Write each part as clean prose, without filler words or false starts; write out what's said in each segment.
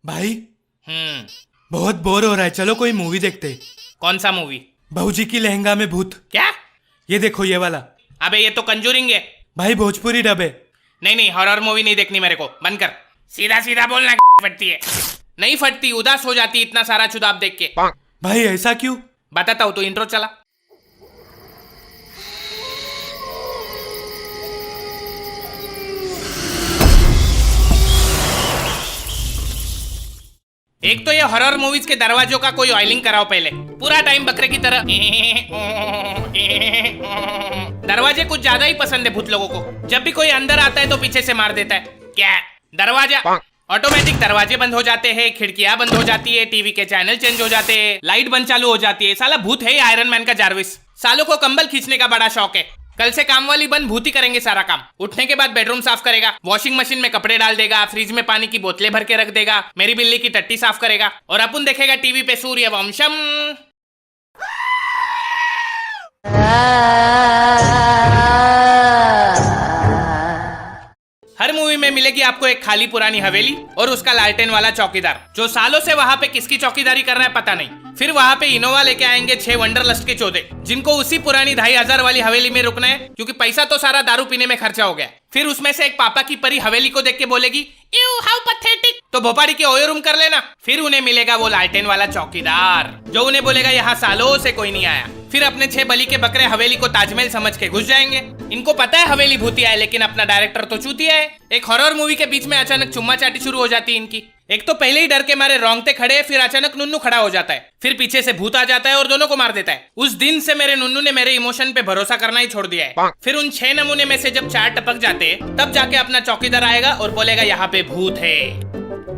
भाई हम्म। बहुत बोर हो रहा है, चलो कोई मूवी देखते। कौन सा मूवी? बहूजी की लहंगा में भूत। क्या? ये देखो ये वाला। अबे ये तो कंजूरिंग है। भाई भोजपुरी डब है। नहीं नहीं, हॉरर मूवी नहीं देखनी मेरे को, बंद कर। सीधा सीधा बोलना फटती है। नहीं फटती, उदास हो जाती इतना सारा चुदाब देख के। भाई ऐसा क्यों? बताता हूँ, तो इंट्रो चला। एक तो ये हॉरर मूवीज के दरवाजों का कोई ऑयलिंग कराओ पहले, पूरा टाइम बकरे की तरह। दरवाजे कुछ ज्यादा ही पसंद है भूत लोगों को। जब भी कोई अंदर आता है तो पीछे से मार देता है। क्या दरवाजा? ऑटोमेटिक दरवाजे बंद हो जाते हैं, खिड़कियां बंद हो जाती है, टीवी के चैनल चेंज हो जाते हैं, लाइट बंद चालू हो जाती है। साला भूत है आयरन मैन का जारविस। सालों को कंबल खींचने का बड़ा शौक है। कल से काम वाली बंद भूत ही करेंगे सारा काम। उठने के बाद बेडरूम साफ करेगा, वॉशिंग मशीन में कपड़े डाल देगा, फ्रिज में पानी की बोतलें भर के रख देगा, मेरी बिल्ली की टट्टी साफ करेगा, और अपन देखेगा टीवी पे सूर्यवंशम। हर मूवी में मिलेगी आपको एक खाली पुरानी हवेली और उसका लालटेन वाला चौकीदार, जो सालों से वहां पे किसकी चौकीदारी कर रहा है पता नहीं। फिर वहां पे इनोवा लेके आएंगे 6 वंडरलस्ट के चौधे, जिनको उसी पुरानी 2500 वाली हवेली में रुकना है, क्योंकि पैसा तो सारा दारू पीने में खर्चा हो गया। फिर उसमें से एक पापा की परी हवेली को देख के बोलेगी, यू हाउ पैथेटिक, तो भोपाड़ी के ओयो रूम कर लेना। फिर उन्हें मिलेगा वो लालटेन वाला चौकीदार, जो उन्हें बोलेगा यहाँ सालों से कोई नहीं आया। फिर अपने 6 बलि के बकरे हवेली को ताजमहल समझ के घुस जाएंगे। इनको पता है हवेली भूतिया है, लेकिन अपना डायरेक्टर तो चूतिया है। एक हॉरर मूवी के बीच में अचानक चुम्मा चाटी शुरू हो जाती है इनकी। एक तो पहले ही डर के मारे रोंगटे खड़े, फिर अचानक नुन्नू खड़ा हो जाता है, फिर पीछे से भूत आ जाता है और दोनों को मार देता है। उस दिन से मेरे नुन्नू ने मेरे इमोशन पे भरोसा करना ही छोड़ दिया है। फिर उन 6 नमूने में से जब 4 टपक जाते तब जाके अपना चौकीदार आएगा और बोलेगा यहाँ पे भूत है।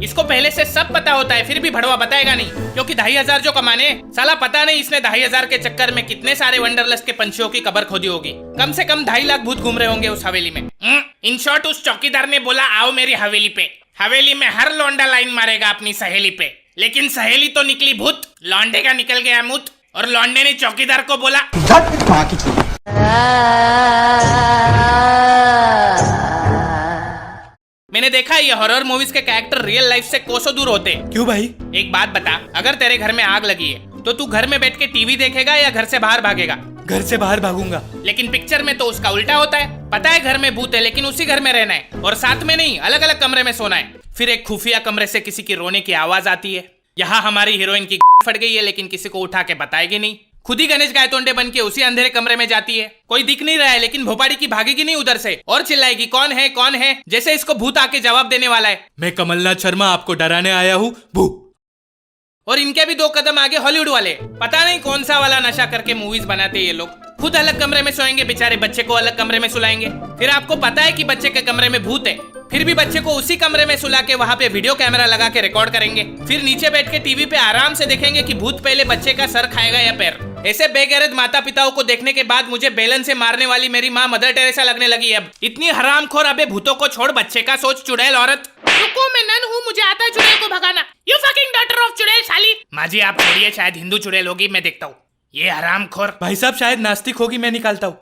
इसको पहले से सब पता होता है, फिर भी भड़वा बताएगा नहीं, क्योंकि 2500 जो कमाने, साला पता नहीं इसने 2500 के चक्कर में कितने सारे वंडरलस्ट के पंछियों की कब्र खोदी होगी। कम से कम 2.5 लाख भूत घूम रहे होंगे उस हवेली में। इन शॉर्ट उस चौकीदार ने बोला आओ मेरी हवेली पे। हवेली में हर लौंडा लाइन मारेगा अपनी सहेली पे, लेकिन सहेली तो निकली भूत, लौंडे का निकल गया मुत, और लौंडे ने चौकीदार को बोला मैंने देखा ये हॉरर मूवीज के कैरेक्टर रियल लाइफ से कोसों दूर होते हैं। क्यों भाई? एक बात बता, अगर तेरे घर में आग लगी है तो तू घर में बैठ के टीवी देखेगा या घर से बाहर भागेगा? घर से बाहर भागूंगा। लेकिन पिक्चर में तो उसका उल्टा होता है। पता है घर में भूत है, लेकिन उसी घर में रहना है, और साथ में नहीं, अलग अलग कमरे में सोना है। फिर एक खुफिया कमरे से किसी की रोने की आवाज आती है। यहाँ हमारी हीरोइन की फट गई है, लेकिन किसी को उठा के बताएगी नहीं। खुद ही गणेश गायतोंडे बन के उसी अंधेरे कमरे में जाती है। कोई दिख नहीं रहा है, लेकिन भोपाड़ी की भागेगी नहीं उधर से और चिल्लाएगी कौन है कौन है, जैसे इसको भूत आके जवाब देने वाला है। मैं कमलनाथ शर्मा आपको डराने आया हूँ भू। और इनके भी 2 कदम आगे हॉलीवुड वाले। पता नहीं कौन सा वाला नशा करके मूवीज बनाते ये लोग। खुद अलग कमरे में सोएंगे बेचारे, बच्चे को अलग कमरे में सुलाएंगे। फिर आपको पता है कि बच्चे के कमरे में भूत है, फिर भी बच्चे को उसी कमरे में सुला के वहाँ पे वीडियो कैमरा लगा के रिकॉर्ड करेंगे। फिर नीचे बैठ के टीवी पे आराम से देखेंगे कि भूत पहले बच्चे का सर खाएगा या पैर। ऐसे बेगैरत माता पिताओं को देखने के बाद मुझे बेलन से मारने वाली मेरी माँ मदर टेरेसा लगने लगी। अब इतनी हरामखोर, अबे भूतों को छोड़, बच्चे का सोच चुड़ैल औरत। रुको, मैं नन हूँ, मुझे आता है चुड़ैल को भगाना। यू फकिंग डॉटर ऑफ चुड़ैल साली। माँ जी आप छोड़िए, शायद हिंदू चुड़ैल होगी, मैं देखता हूँ। ये हरामखोर। भाई साहब शायद नास्तिक होगी, मैं निकालता हूँ।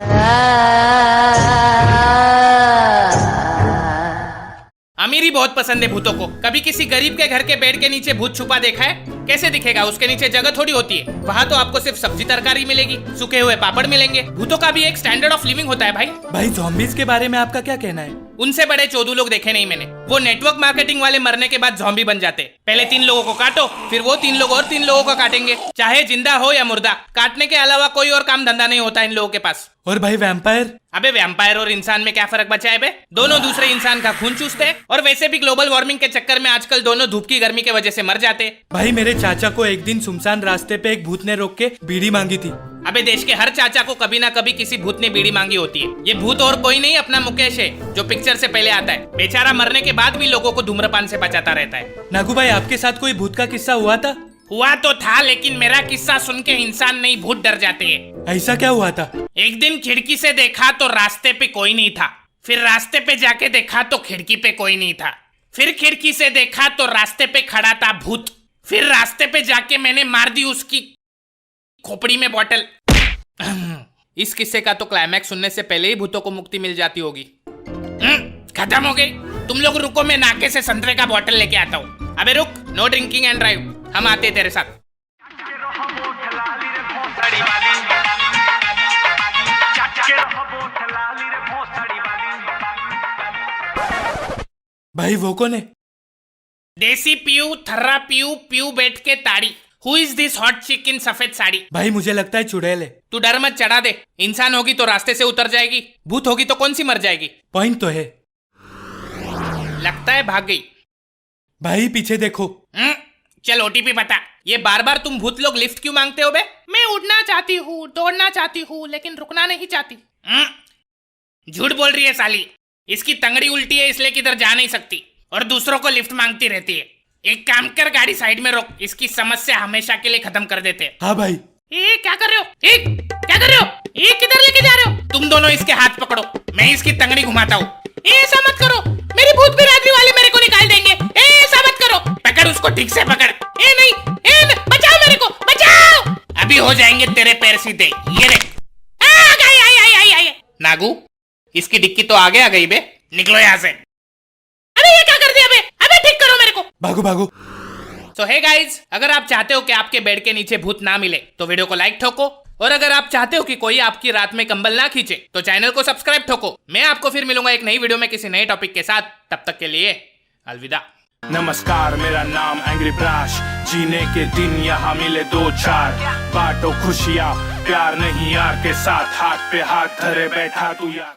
अमीरी बहुत पसंद है भूतों को। कभी किसी गरीब के घर के बेड के नीचे भूत छुपा देखा है? कैसे दिखेगा? उसके नीचे जगह थोड़ी होती है। वहाँ तो आपको सिर्फ सब्जी तरकारी मिलेगी, सूखे हुए पापड़ मिलेंगे। भूतों का भी एक स्टैंडर्ड ऑफ लिविंग होता है भाई। भाई ज़ॉम्बीज के बारे में आपका क्या कहना है? उनसे बड़े चोदू लोग देखे नहीं मैंने। वो नेटवर्क मार्केटिंग वाले मरने के बाद ज़ॉम्बी बन जाते। पहले 3 लोगों को काटो, फिर वो 3 लोग और 3 लोगों को काटेंगे, चाहे जिंदा हो या मुर्दा। काटने के अलावा कोई और काम धंधा नहीं होता इन लोगों के पास। और भाई वैम्पायर? अबे वैम्पायर और इंसान में क्या फर्क बचा है बे? दोनों दूसरे इंसान का खून चूसते हैं, और वैसे भी ग्लोबल वार्मिंग के चक्कर में आजकल दोनों धूप की गर्मी के वजह से मर जाते हैं। भाई मेरे चाचा को एक दिन सुनसान रास्ते पे एक भूत ने रोक के बीड़ी मांगी थी। अबे देश के हर चाचा को कभी ना कभी किसी भूत ने बीड़ी मांगी होती है। ये भूत और कोई नहीं, अपना मुकेश है, जो पिक्चर से पहले आता है। बेचारा मरने के बाद भी लोगों को धूम्रपान से बचाता रहता है। नागू भाई आपके साथ कोई भूत का किस्सा हुआ था? हुआ तो था, लेकिन मेरा किस्सा सुन के इंसान नहीं भूत डर जाते हैं। ऐसा क्या हुआ था? एक दिन खिड़की से देखा तो रास्ते पे कोई नहीं था। फिर रास्ते पे जाके देखा तो खिड़की पे कोई नहीं था। फिर खिड़की से देखा तो रास्ते पे खड़ा था भूत। फिर रास्ते पे जाके मैंने मार दी उसकी खोपड़ी में बॉटल। इस किस्से का तो क्लाइमैक्स सुनने से पहले ही भूतों को मुक्ति मिल जाती होगी। खत्म हो गई। तुम लोग रुको, मैं नाके से संतरे का बॉटल लेके आता हूँ। अबे रुक, नो ड्रिंकिंग एंड ड्राइव, हम आते हैं तेरे साथ। भाई वो कौन है? देसी पीयू, थर्रा पीयू, पीयू बैठ के ताड़ी। हु इज दिस हॉट चिक इन सफेद साड़ी? भाई मुझे लगता है चुड़ैल है। तू डर मत, चढ़ा दे। इंसान होगी तो रास्ते से उतर जाएगी, भूत होगी तो कौन सी मर जाएगी। पॉइंट तो है। लगता है भाग गई। भाई पीछे देखो। चल ओटीपी बता। ये बार बार तुम भूत लोग लिफ्ट क्यों मांगते हो बे? मैं उड़ना चाहती हूँ, दौड़ना चाहती हूँ, लेकिन रुकना नहीं चाहती। झूठ बोल रही है साली। इसकी तंगड़ी उल्टी है इसलिए किधर जा नहीं सकती और दूसरों को लिफ्ट मांगती रहती है। एक काम कर, गाड़ी साइड में रोक, इसकी समस्या हमेशा के लिए खत्म कर देते हैं। हाँ भाई। ए क्या कर रहे हो? क्या कर रहे हो? किधर लेके जा रहे हो? तुम दोनों इसके हाथ पकड़ो, मैं इसकी तंगड़ी घुमाता हूँ। ऐसा मत करो, मेरी भूत बिरादरी वाले मेरे को निकाल देंगे। ऐसा मत करो, पकड़ उसको, ठीक से पकड़। नहीं, बचाओ मेरे को, बचाओ। अभी हो जाएंगे तेरे पैर सीधे। ये देख। आई। नागू, इसकी डिक्की तो आगे आ गई बे, निकलो यहाँ से। अरे ये क्या कर दिया बे? अबे ठीक करो मेरे को। भागो। तो हे गाइज, अगर आप चाहते हो कि आपके बेड के नीचे भूत ना मिले तो वीडियो को लाइक ठोको, और अगर आप चाहते हो कि कोई आपकी रात में कंबल ना खींचे तो चैनल को सब्सक्राइब ठोको। मैं आपको फिर मिलूंगा एक नई वीडियो में किसी नए टॉपिक के साथ। तब तक के लिए अलविदा। नमस्कार, मेरा नाम एंग्री ब्राश। जीने के दिन यहाँ मिले 2-4, बांटो खुशियाँ, प्यार नहीं यार के साथ। हाथ पे हाथ धरे बैठा तू यार।